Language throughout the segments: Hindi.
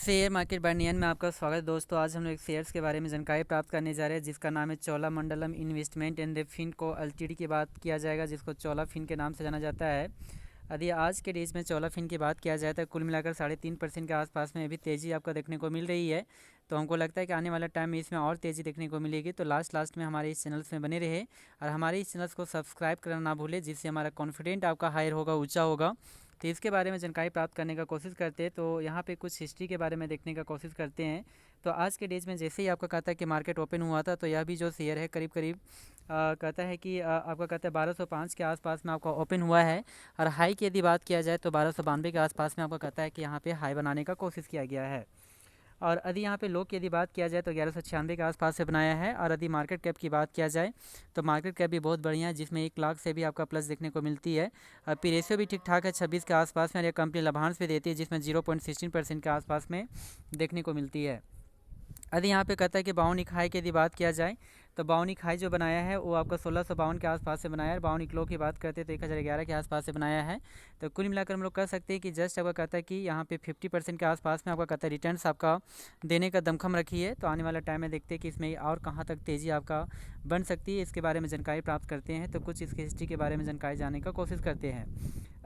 शेयर मार्केट बाय नियन में आपका स्वागत है दोस्तों। आज हम लोग एक शेयर्स के बारे में जानकारी प्राप्त करने जा रहे हैं जिसका नाम है चोलामंडलम इन्वेस्टमेंट एंड फिनको एलटीडी की बात किया जाएगा, जिसको चोला फिन के नाम से जाना जाता है। यदि आज के डेज में चोला फिन की बात किया जाए तो कुल मिलाकर 3.5% के आसपास में अभी तेज़ी आपको देखने को मिल रही है। तो हमको लगता है कि आने वाला टाइम में इसमें और तेज़ी देखने को मिलेगी। तो लास्ट में हमारे इस चैनल्स में बने रहे और हमारे इस चैनल्स को सब्सक्राइब करना ना भूलें, जिससे हमारा कॉन्फिडेंट आपका हायर होगा, ऊँचा होगा। तो इसके बारे में जानकारी प्राप्त करने का कोशिश करते हैं। तो यहाँ पे कुछ हिस्ट्री के बारे में देखने का कोशिश करते हैं। तो आज के डेज में जैसे ही आपका कहता है कि मार्केट ओपन हुआ था, तो यह भी जो शेयर है करीब करीब कहता है कि आपका कहता है 1205 के आसपास में आपका ओपन हुआ है। और हाई की यदि बात किया जाए तो 1292 के आसपास में आपका कहता है कि यहाँ पे हाई बनाने का कोशिश किया गया है। और यदि यहाँ पे लो की यदि बात किया जाए तो 1196 के आसपास से बनाया है। और यदि मार्केट कैप की बात किया जाए तो मार्केट कैप भी बहुत बढ़िया है, जिसमें 1 लाख से भी आपका प्लस देखने को मिलती है। और पी रेशियो भी ठीक ठाक है 26 के आसपास में। और ये कंपनी लाभांश भी देती है, जिसमें 0.16% के आसपास में देखने को मिलती है। यदि यहाँ पे कहता है कि बाउनिक हाई की यदि बात किया जाए तो बाउनिक हाई जो बनाया है वो आपका 1652 के आसपास से बनाया है। बाउनिक लो की बात करते हैं तो 1011 के आसपास से बनाया है। तो कुल मिलाकर हम लोग कह सकते हैं कि जस्ट आपका कहता है कि यहाँ पे 50% के आसपास में आपका कहता है रिटर्न्स आपका देने का दमखम रखी है। तो आने वाला टाइम में देखते हैं कि इसमें और कहाँ तक तेज़ी आपका बन सकती है, इसके बारे में जानकारी प्राप्त करते हैं। तो कुछ इसकी हिस्ट्री के बारे में जानकारी जानने का कोशिश करते हैं।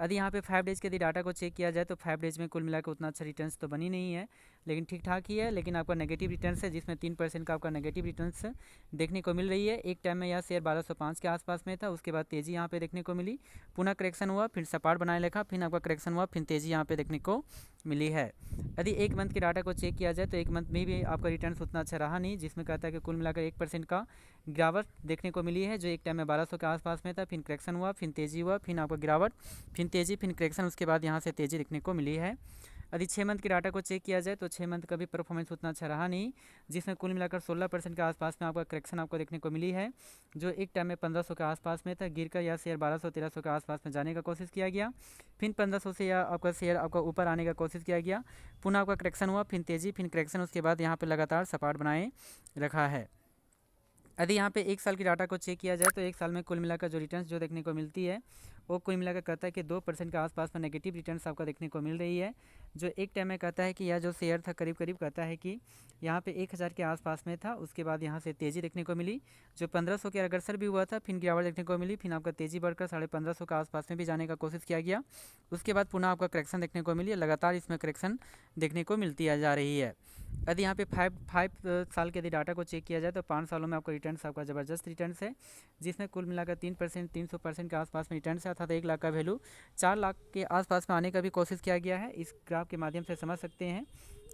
यदि यहाँ पे 5 डेज़ के यदि डाटा को चेक किया जाए तो 5 डेज़ में कुल मिलाकर उतना अच्छा रिटर्न्स तो बनी नहीं है, लेकिन ठीक ठाक ही है। लेकिन आपका नेगेटिव रिटर्न्स है, जिसमें 3% का आपका नेगेटिव रिटर्न्स देखने को मिल रही है। एक टाइम में यह शेयर 1205 के आसपास में था, उसके बाद तेज़ी यहाँ पे देखने को मिली, पुनः करेक्शन हुआ, फिर सपाट बनाए रखा, फिर आपका करेक्शन हुआ, फिर तेज़ी यहाँ पे देखने को मिली है। यदि एक मंथ के डाटा को चेक किया जाए तो एक मंथ में भी आपका रिटर्न्स उतना अच्छा रहा नहीं, जिसमें कहता है कि कुल मिलाकर 1% का गिरावट देखने को मिली है, जो एक टाइम में 1200 के आसपास में था, फिर करेक्शन हुआ, फिर तेज़ी हुआ, फिर आपका गिरावट, फिर तेज़ी, फिर करेक्शन, उसके बाद यहाँ से तेज़ी देखने को मिली है। यदि 6 मंथ के डाटा को चेक किया जाए तो 6 मंथ का भी परफॉर्मेंस उतना अच्छा रहा नहीं, जिसमें कुल मिलाकर 16% के आसपास में आपका करेक्शन आपको देखने को मिली है, जो एक टाइम में 1500 के आसपास में था। गिरकर यह शेयर 1200-1300 के आसपास में जाने का कोशिश किया गया, फिर 1500 से यह आपका शेयर आपका ऊपर आने का कोशिश किया गया, पुनः आपका करेक्शन हुआ, फिर तेज़ी, फिर करेक्शन, उसके बाद यहाँ पर लगातार सपाट बनाए रखा है। यदि यहाँ पे 1 साल की डाटा को चेक किया जाए तो 1 साल में कुल मिलाकर जो रिटर्न्स जो देखने को मिलती है वो कुल मिलाकर कहता है कि 2% के आसपास में नेगेटिव रिटर्न्स आपको देखने को मिल रही है, जो एक टाइम में कहता है कि यह जो शेयर था करीब करीब कहता है कि यहाँ पे 1000 के आसपास में था। उसके बाद यहाँ से तेज़ी देखने को मिली, जो 1500 के अग्रसर भी हुआ था, फिर गिरावट देखने को मिली, फिर आपका तेज़ी बढ़कर 1550 के आसपास में भी जाने का कोशिश किया गया। उसके बाद पुनः आपका करेक्शन देखने को मिली, लगातार इसमें करेक्शन देखने को मिलती जा रही है। यदि यहाँ पे 5 साल के यदि डाटा को चेक किया जाए तो 5 सालों में आपका रिटर्न्स आपका ज़बरदस्त रिटर्न्स है, जिसमें कुल मिलाकर 3% 300% के आसपास में रिटर्न्स है, अर्थात 1 लाख का वैल्यू 4 लाख के आसपास में आने का भी कोशिश किया गया है। इस ग्राफ के माध्यम से समझ सकते हैं।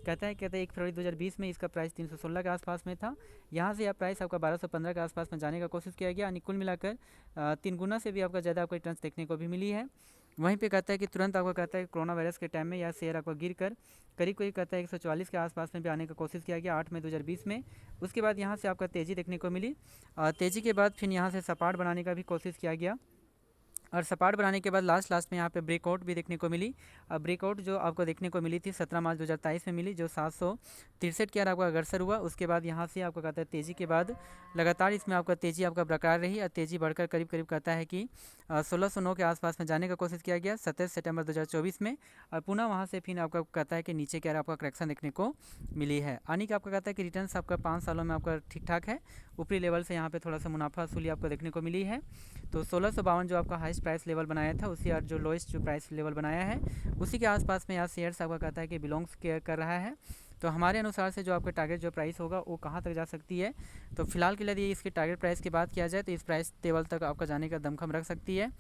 कहते हैं 1 फरवरी 2020 में इसका प्राइस 316 के आसपास में था, यहाँ से यह प्राइस आपका 1215 के आसपास में जाने का कोशिश किया गया, यानी कुल मिलाकर 3 गुना से भी आपका ज़्यादा आपको रिटर्न्स देखने को भी मिली है। वहीं पे कहता है कि तुरंत आपको कहता है कि कोरोना वायरस के टाइम में यह शेयर आपको गिर कर करीब करीब कहता है 144 के आसपास में भी आने का कोशिश किया गया 8 मई 2020 में। उसके बाद यहाँ से आपका तेज़ी देखने को मिली, तेज़ी के बाद फिर यहाँ से सपाट बनाने का भी कोशिश किया गया, और सपाट बनाने के बाद लास्ट में यहाँ पे ब्रेकआउट भी देखने को मिली। अब ब्रेकआउट जो आपको देखने को मिली थी 17 मार्च 2023 में मिली, जो 763 के आपका अग्रसर हुआ। उसके बाद यहाँ से आपको कहता है तेज़ी के बाद लगातार इसमें आपका तेज़ी आपका बरकरार रही, और तेज़ी बढ़कर करीब करीब कहता है कि 1609 के आसपास में जाने का कोशिश किया गया 27 सितंबर 2024 में, और पुनः वहाँ से फिर आपका कहता है कि नीचे क्या आपका करेक्शन देखने को मिली है। यानी कि आपका कहता है कि रिटर्न्स आपका 5 सालों में आपका ठीक ठाक है, ऊपरी लेवल से यहाँ पे थोड़ा सा मुनाफा वसूली आपको देखने को मिली है। तो 1652 जो आपका हाईएस्ट प्राइस लेवल बनाया था, उसी और जो लोएस्ट जो प्राइस लेवल बनाया है उसी के आसपास में यहाँ शेयर्स आपका कहता है कि बिलोंग्स कर रहा है। तो हमारे अनुसार से जो आपका टारगेट जो प्राइस होगा वो कहाँ तक जा सकती है, तो फिलहाल के लिए यदि इसकी टारगेट प्राइस की बात किया जाए तो इस प्राइस लेवल तक आपका जाने का दमखम रख सकती है।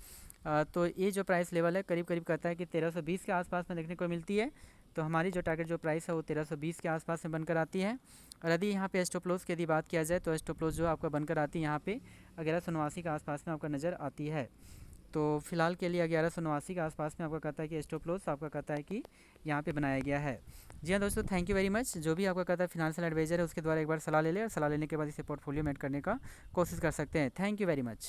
तो ये जो प्राइस लेवल है करीब करीब कहता है कि 1320 के आसपास में देखने को मिलती है। तो हमारी जो टारगेट जो प्राइस है वो 1320 के आसपास में बनकर आती है। और यदि यहाँ पे स्टॉप लॉस की यदि बात किया जाए तो स्टॉप लॉस जो आपका बनकर आती है यहाँ पे 1189 के आसपास में आपका नज़र आती है। तो फिलहाल के लिए 1189 के आसपास में आपका कहता है कि स्टॉप लॉस आपका कहता है कि यहाँ पे बनाया गया है। जी हाँ दोस्तों, थैंक यू वेरी मच। जो भी आपका कहता है फिनेंशियल एडवाइजर है उसके द्वारा एक बार सलाह ले लें, और सलाह लेने के बाद इसे पोर्टफोलियो में ऐड करने का कोशिश कर सकते हैं। Thank you very much.